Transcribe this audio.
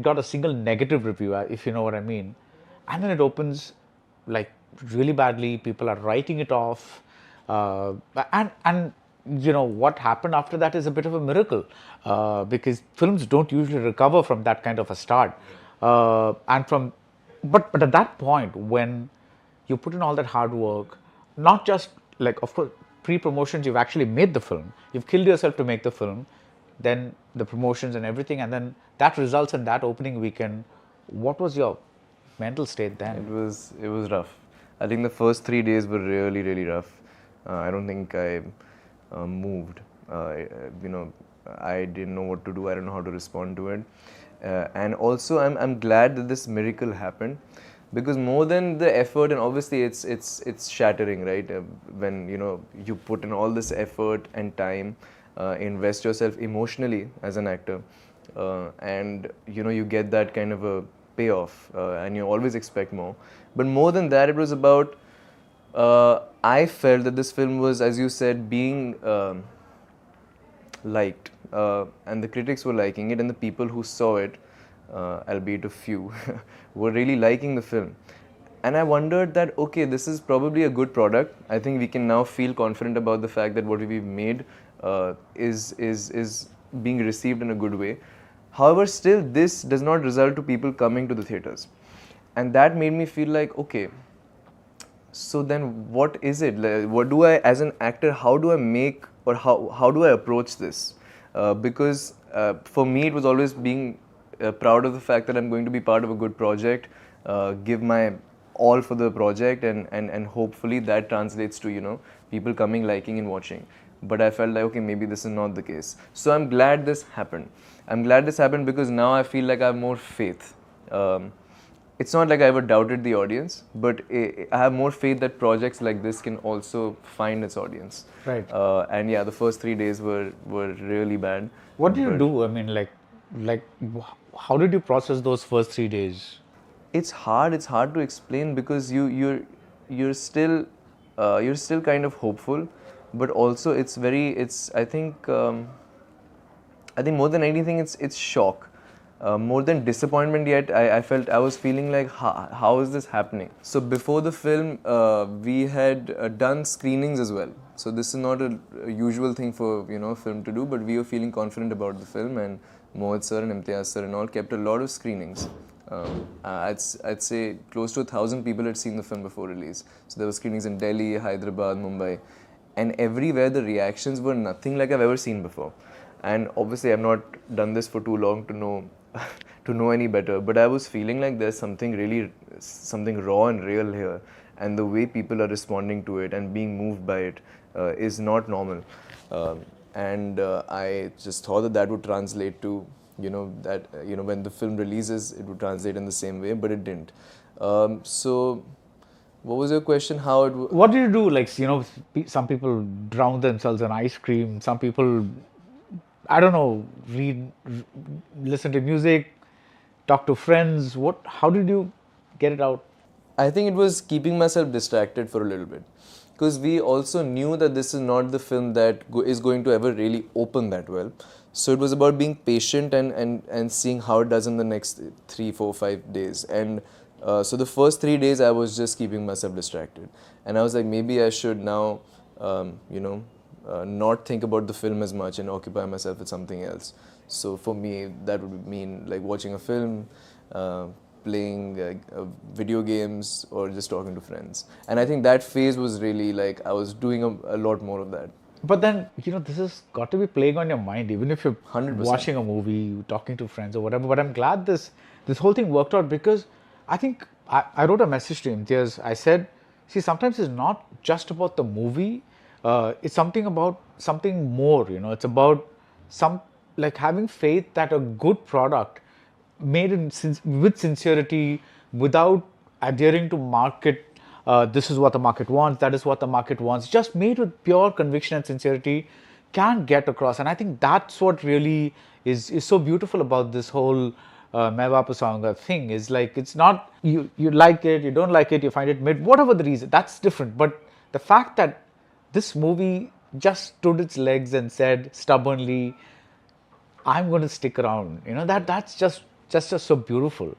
got a single negative review, if you know what I mean. And then it opens like really badly. People are writing it off, uh, and you know what happened after that is a bit of a miracle, because films don't usually recover from that kind of a start, and from, but at that point when you put in all that hard work, not just like, of course, pre-promotions, you've actually made the film, you've killed yourself to make the film, then the promotions and everything, and then that results in that opening weekend. What was your mental state then? It was rough. I think the first 3 days were really rough. I don't think I moved. You know, I didn't know what to do. I don't know how to respond to it. And also, I'm glad that this miracle happened, because more than the effort, and obviously it's shattering, right? When you put in all this effort and time, invest yourself emotionally as an actor, and you get that kind of a payoff, and you always expect more. But more than that, it was about, I felt that this film was, as you said, being liked, and the critics were liking it, and the people who saw it, albeit a few, were really liking the film. And I wondered that, okay, this is probably a good product. I think we can now feel confident about the fact that what we've made is being received in a good way. However, still, this does not result to people coming to the theaters. And that made me feel like, okay, so then what is it? What do I, as an actor, how do I make, or how do I approach this? Because for me, it was always being proud of the fact that I'm going to be part of a good project, give my all for the project, and hopefully that translates to people coming, liking and watching. But I felt like, okay, maybe this is not the case. So I'm glad this happened. I'm glad this happened because now I feel like I have more faith. It's not like I ever doubted the audience, but I have more faith that projects like this can also find its audience. Right. And yeah, the first 3 days were really bad. What did you do? I mean, how did you process those first 3 days? It's hard to explain, because you're still kind of hopeful, but also I think more than anything it's shock, more than disappointment. Yet I was feeling like, how is this happening? So before the film, we had done screenings as well. So this is not a usual thing for film to do, but we were feeling confident about the film, and Mohit sir and Imtiaz sir and all kept a lot of screenings. I'd say close to 1,000 people had seen the film before release. So there were screenings in Delhi, Hyderabad, Mumbai, and everywhere the reactions were nothing like I've ever seen before. And obviously I've not done this for too long to know to know any better, but I was feeling like there's something raw and real here, and the way people are responding to it and being moved by it is not normal. And I just thought that would translate to when the film releases, it would translate in the same way, but it didn't. So what was your question? What did you do? Like, some people drown themselves in ice cream. Some people, I don't know, listen to music, talk to friends. How did you get it out? I think it was keeping myself distracted for a little bit, because we also knew that this is not the film that is going to ever really open that well. So it was about being patient and seeing how it does in the next 3, 4, 5 days. And so the first 3 days I was just keeping myself distracted, and I was like, maybe I should now not think about the film as much and occupy myself with something else. So for me, that would mean like watching a film, playing video games, or just talking to friends. And I think that phase was really like I was doing a lot more of that. But then, this has got to be playing on your mind, even if you're 100%. watching a movie, talking to friends or whatever. But I'm glad this whole thing worked out, because I think I wrote a message to Imtiaz. I said, see, sometimes it's not just about the movie. It's something about something more, It's about having faith that a good product made with sincerity, without adhering to market. This is what the market wants, that is what the market wants, just made with pure conviction and sincerity, can get across. And I think that's what really is so beautiful about this whole Main Vaapas Aaunga thing. Is like, it's not you like it, you don't like it, you find it mid, whatever the reason, that's different. But the fact that this movie just stood its legs and said stubbornly, I'm going to stick around, that's just just so beautiful.